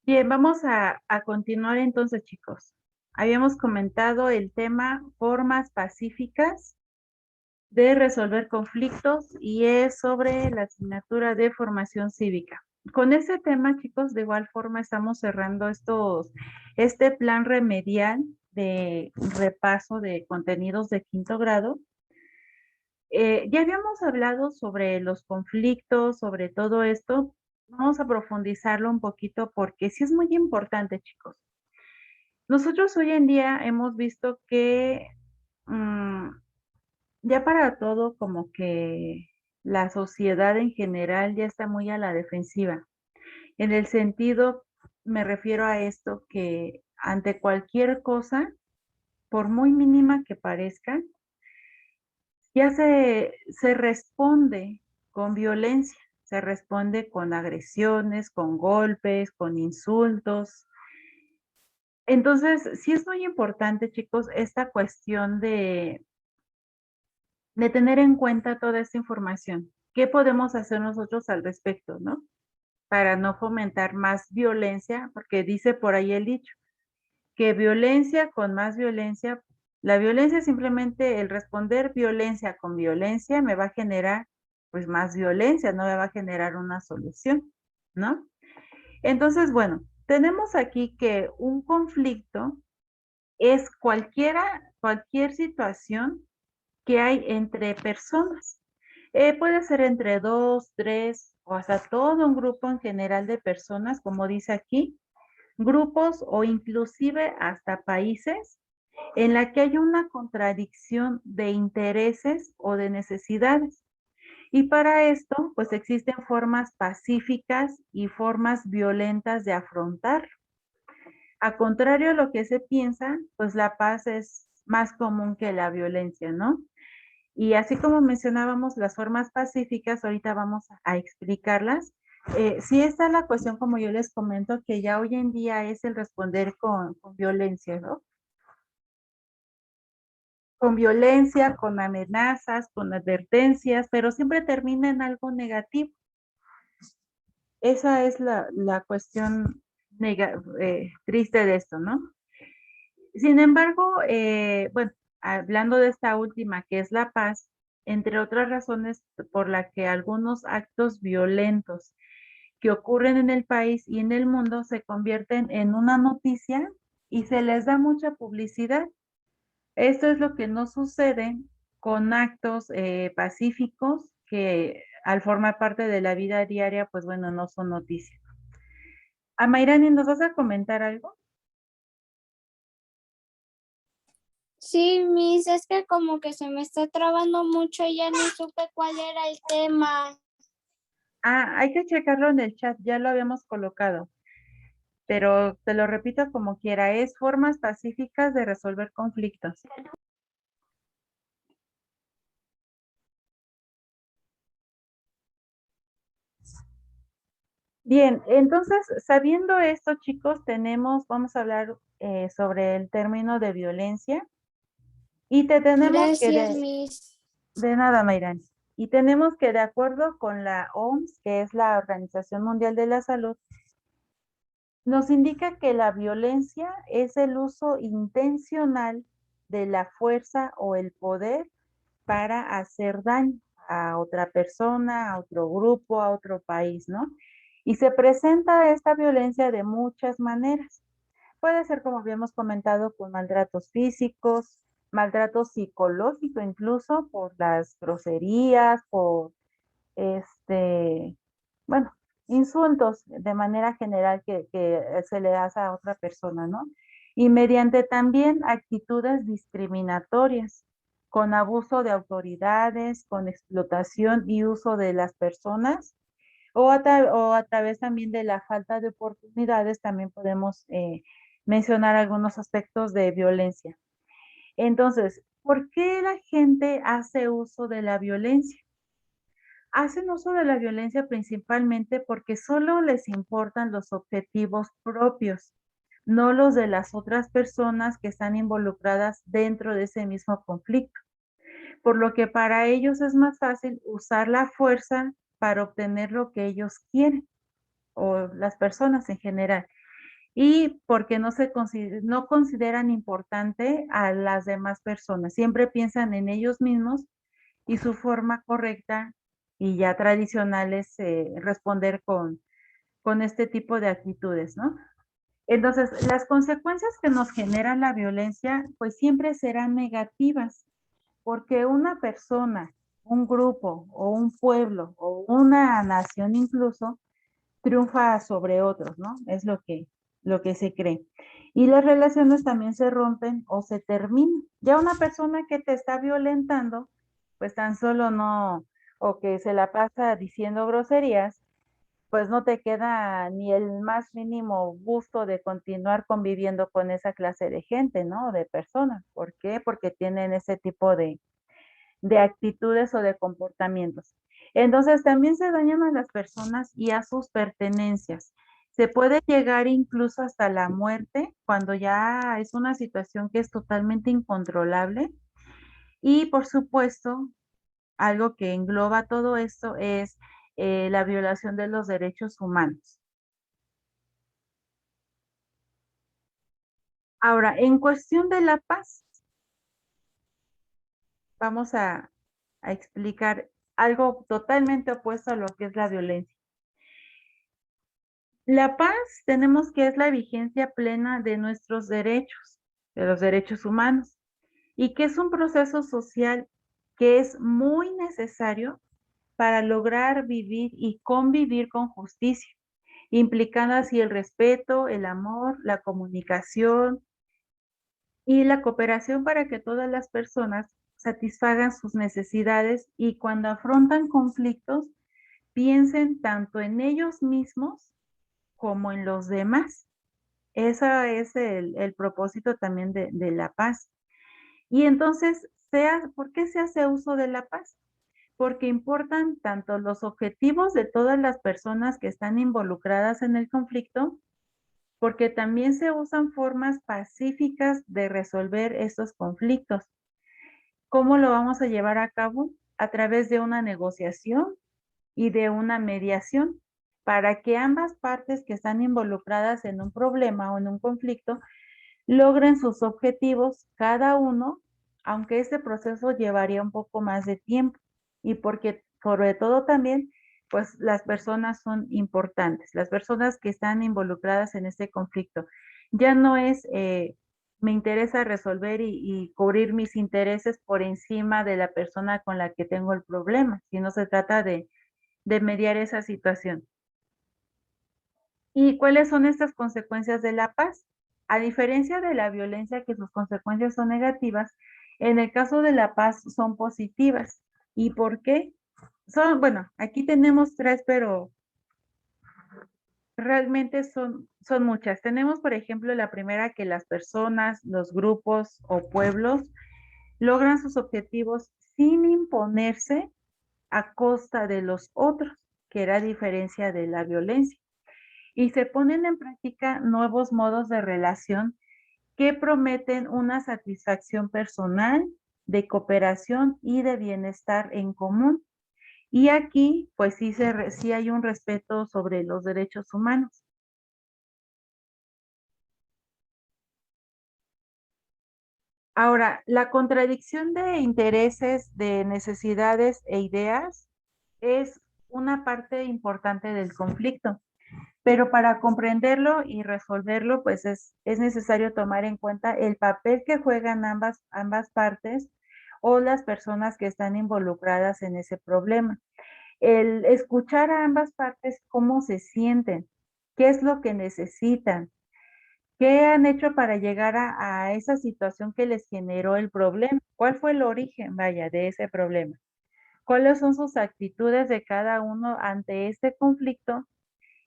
Bien, vamos a continuar entonces, chicos. Habíamos comentado el tema formas pacíficas de resolver conflictos y es sobre la asignatura de formación cívica. Con ese tema, chicos, de igual forma estamos cerrando este plan remedial de repaso de contenidos de quinto grado. Ya habíamos hablado sobre los conflictos, sobre todo esto. Vamos a profundizarlo un poquito porque sí es muy importante, chicos. Nosotros hoy en día hemos visto que mm, ya para todo como que la sociedad en general ya está muy a la defensiva. En el sentido, me refiero a esto, que ante cualquier cosa, por muy mínima que parezca, ya se responde con violencia, se responde con agresiones, con golpes, con insultos. Entonces, sí es muy importante, chicos, esta cuestión de tener en cuenta toda esta información. ¿Qué podemos hacer nosotros al respecto, no? Para no fomentar más violencia, porque dice por ahí el dicho, que violencia con más violencia, la violencia simplemente el responder violencia con violencia me va a generar pues más violencia, no me va a generar una solución, ¿no? Entonces, bueno, tenemos aquí que un conflicto es cualquier situación que hay entre personas. Puede ser entre dos, tres o hasta todo un grupo en general de personas, como dice aquí, grupos o inclusive hasta países en la que hay una contradicción de intereses o de necesidades. Y para esto, pues existen formas pacíficas y formas violentas de afrontar. A contrario a lo que se piensa, pues la paz es más común que la violencia, ¿no? Y así como mencionábamos las formas pacíficas, ahorita vamos a explicarlas. Sí está la cuestión, como yo les comento, que ya hoy en día es el responder con violencia, ¿no? Con violencia, con amenazas, con advertencias, pero siempre termina en algo negativo. Esa es la cuestión triste de esto, ¿no? Sin embargo, bueno, hablando de esta última, que es la paz, entre otras razones por la que algunos actos violentos que ocurren en el país y en el mundo se convierten en una noticia y se les da mucha publicidad. Esto es lo que no sucede con actos pacíficos que al formar parte de la vida diaria, pues bueno, no son noticias. Amairani, ¿nos vas a comentar algo? Sí, Miss, es que como que se me está trabando mucho y ya no supe cuál era el tema. Ah, hay que checarlo en el chat, ya lo habíamos colocado, pero te lo repito como quiera, es formas pacíficas de resolver conflictos. Bien, entonces, sabiendo esto, chicos, vamos a hablar sobre el término de violencia y te tenemos que, Gracias, Miss. de nada, Mayrani, y tenemos que, de acuerdo con la OMS, que es la Organización Mundial de la Salud, nos indica que la violencia es el uso intencional de la fuerza o el poder para hacer daño a otra persona, a otro grupo, a otro país, ¿no? Y se presenta esta violencia de muchas maneras. Puede ser, como habíamos comentado, con maltratos físicos, maltrato psicológico, incluso por las groserías, por bueno, insultos de manera general que se le hace a otra persona, ¿no? Y mediante también actitudes discriminatorias, con abuso de autoridades, con explotación y uso de las personas, o a través también de la falta de oportunidades, también podemos mencionar algunos aspectos de violencia. Entonces, ¿por qué la gente hace uso de la violencia? Hacen uso de la violencia principalmente porque solo les importan los objetivos propios, no los de las otras personas que están involucradas dentro de ese mismo conflicto. Por lo que para ellos es más fácil usar la fuerza para obtener lo que ellos quieren o las personas en general. y porque no consideran importante a las demás personas. Siempre piensan en ellos mismos y su forma correcta y ya tradicional es responder con este tipo de actitudes, ¿no? Entonces, las consecuencias que nos genera la violencia, pues siempre serán negativas, porque una persona, un grupo o un pueblo o una nación incluso triunfa sobre otros, ¿no? Es lo que se cree. Y las relaciones también se rompen o se terminan. Ya una persona que te está violentando, pues tan solo no, o que se la pasa diciendo groserías, pues no te queda ni el más mínimo gusto de continuar conviviendo con esa clase de gente, ¿no? De personas. ¿Por qué? Porque tienen ese tipo de actitudes o de comportamientos. Entonces también se dañan a las personas y a sus pertenencias. Se puede llegar incluso hasta la muerte cuando ya es una situación que es totalmente incontrolable. Y por supuesto, algo que engloba todo esto es la violación de los derechos humanos. Ahora, en cuestión de la paz, vamos a explicar algo totalmente opuesto a lo que es la violencia. La paz tenemos que es la vigencia plena de nuestros derechos, de los derechos humanos, y que es un proceso social que es muy necesario para lograr vivir y convivir con justicia, implicando así el respeto, el amor, la comunicación y la cooperación para que todas las personas satisfagan sus necesidades y cuando afrontan conflictos piensen tanto en ellos mismos como en los demás. Ese es el propósito también de la paz. Y entonces, ¿por qué se hace uso de la paz? Porque importan tanto los objetivos de todas las personas que están involucradas en el conflicto, porque también se usan formas pacíficas de resolver estos conflictos. ¿Cómo lo vamos a llevar a cabo? A través de una negociación y de una mediación para que ambas partes que están involucradas en un problema o en un conflicto logren sus objetivos cada uno, aunque este proceso llevaría un poco más de tiempo y porque sobre todo también, pues las personas son importantes, las personas que están involucradas en este conflicto. Ya no es, me interesa resolver y cubrir mis intereses por encima de la persona con la que tengo el problema, sino se trata de mediar esa situación. ¿Y cuáles son estas consecuencias de la paz? A diferencia de la violencia, que sus consecuencias son negativas, en el caso de la paz son positivas. ¿Y por qué? Bueno, aquí tenemos tres, pero realmente son muchas. Tenemos, por ejemplo, la primera, que las personas, los grupos o pueblos logran sus objetivos sin imponerse a costa de los otros, que era a diferencia de la violencia. Y se ponen en práctica nuevos modos de relación que prometen una satisfacción personal, de cooperación y de bienestar en común. Y aquí, pues sí hay un respeto sobre los derechos humanos. Ahora, la contradicción de intereses, de necesidades e ideas es una parte importante del conflicto. Pero para comprenderlo y resolverlo, pues es necesario tomar en cuenta el papel que juegan ambas partes o las personas que están involucradas en ese problema. El escuchar a ambas partes cómo se sienten, qué es lo que necesitan, qué han hecho para llegar a esa situación que les generó el problema, cuál fue el origen, vaya, de ese problema, cuáles son sus actitudes de cada uno ante este conflicto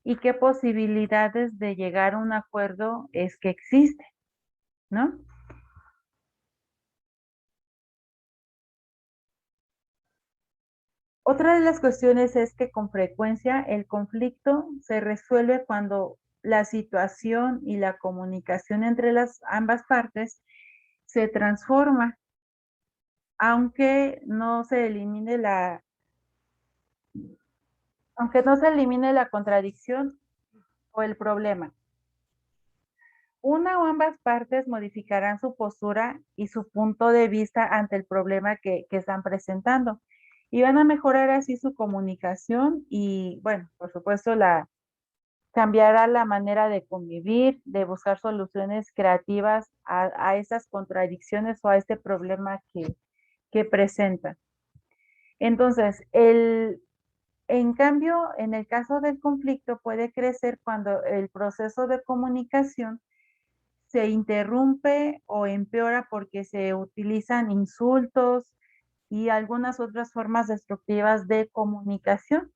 y qué posibilidades de llegar a un acuerdo es que existe, ¿no? Otra de las cuestiones es que con frecuencia el conflicto se resuelve cuando la situación y la comunicación entre las ambas partes se transforma, aunque no se elimine aunque no se elimine la contradicción o el problema. una o ambas partes modificarán su postura y su punto de vista ante el problema que están presentando. Y van a mejorar así su comunicación y, bueno, por supuesto, cambiará la manera de convivir, de buscar soluciones creativas a esas contradicciones o a este problema que presentan. Entonces, en cambio, en el caso del conflicto puede crecer cuando el proceso de comunicación se interrumpe o empeora porque se utilizan insultos y algunas otras formas destructivas de comunicación.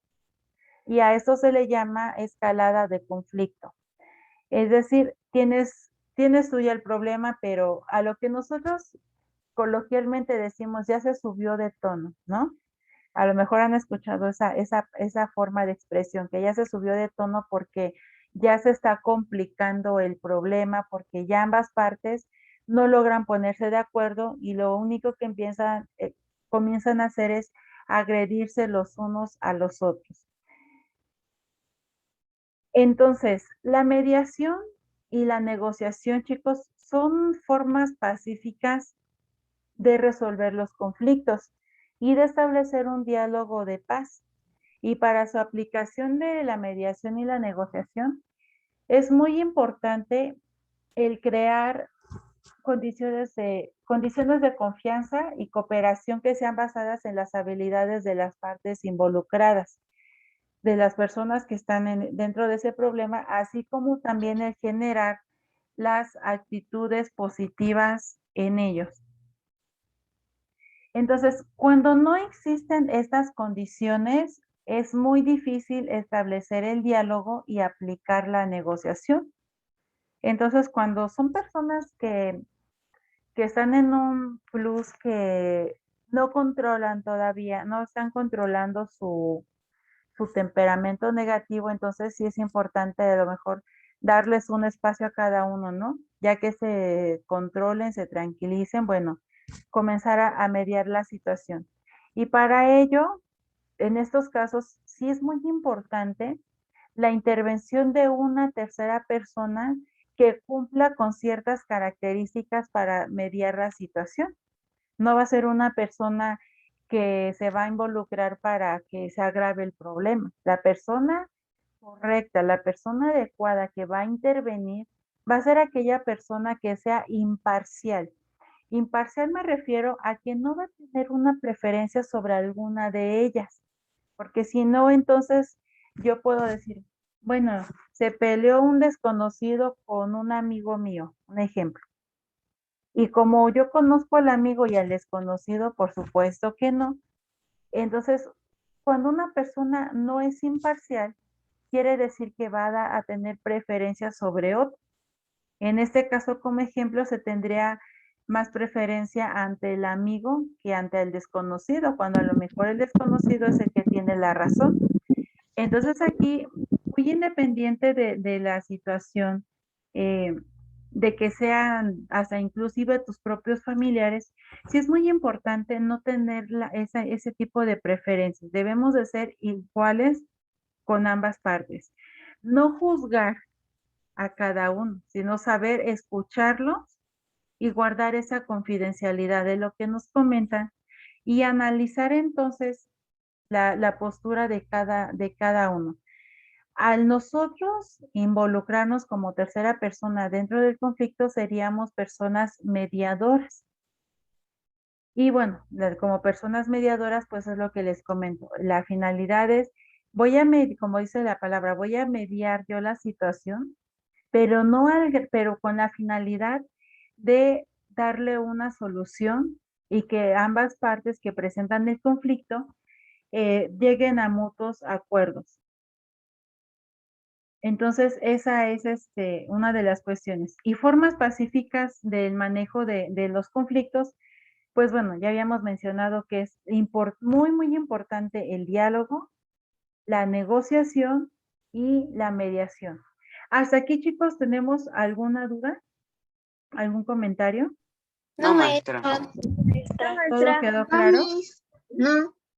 Y a esto se le llama escalada de conflicto. Es decir, tienes tú ya el problema, pero a lo que nosotros coloquialmente decimos ya se subió de tono, ¿no? A lo mejor han escuchado esa forma de expresión, que ya se subió de tono porque ya se está complicando el problema, porque ya ambas partes no logran ponerse de acuerdo y lo único que comienzan a hacer es agredirse los unos a los otros. Entonces, la mediación y la negociación, chicos, son formas pacíficas de resolver los conflictos y de establecer un diálogo de paz. Y para su aplicación de la mediación y la negociación, es muy importante el crear condiciones de confianza y cooperación que sean basadas en las habilidades de las partes involucradas, de las personas que están dentro de ese problema, así como también el generar las actitudes positivas en ellos. Entonces, cuando no existen estas condiciones, es muy difícil establecer el diálogo y aplicar la negociación. Entonces, cuando son personas que están en un plus que no controlan todavía, no están controlando su temperamento negativo, entonces sí es importante a lo mejor darles un espacio a cada uno, ¿no? Ya que se controlen, se tranquilicen, bueno, comenzar a mediar la situación. Y para ello, en estos casos, sí es muy importante la intervención de una tercera persona que cumpla con ciertas características para mediar la situación. No va a ser una persona que se va a involucrar para que se agrave el problema. La persona correcta, la persona adecuada que va a intervenir va a ser aquella persona que sea imparcial. Imparcial me refiero a que no va a tener una preferencia sobre alguna de ellas, porque si no, entonces yo puedo decir, bueno, se peleó un desconocido con un amigo mío, un ejemplo. Y como yo conozco al amigo y al desconocido, por supuesto que no. Entonces, cuando una persona no es imparcial, quiere decir que va a tener preferencia sobre otro. En este caso, como ejemplo, se tendría más preferencia ante el amigo que ante el desconocido, cuando a lo mejor el desconocido es el que tiene la razón. Entonces aquí, muy independiente de la situación, de que sean hasta inclusive tus propios familiares, sí es muy importante no tener ese tipo de preferencias. Debemos de ser iguales con ambas partes. No juzgar a cada uno, sino saber escucharlos y guardar esa confidencialidad de lo que nos comentan y analizar entonces la postura de cada uno. Al nosotros involucrarnos como tercera persona dentro del conflicto, seríamos personas mediadoras. Y bueno, como personas mediadoras, pues es lo que les comento. La finalidad es, como dice la palabra, voy a mediar yo la situación, pero no pero con la finalidad de darle una solución y que ambas partes que presentan el conflicto lleguen a mutuos acuerdos. Entonces, esa es una de las cuestiones. Y formas pacíficas del manejo de los conflictos, pues bueno, ya habíamos mencionado que es muy, muy importante el diálogo, la negociación y la mediación. Hasta aquí, chicos, ¿tenemos alguna duda? ¿Algún comentario? No, maestra. ¿Todo quedó claro? No.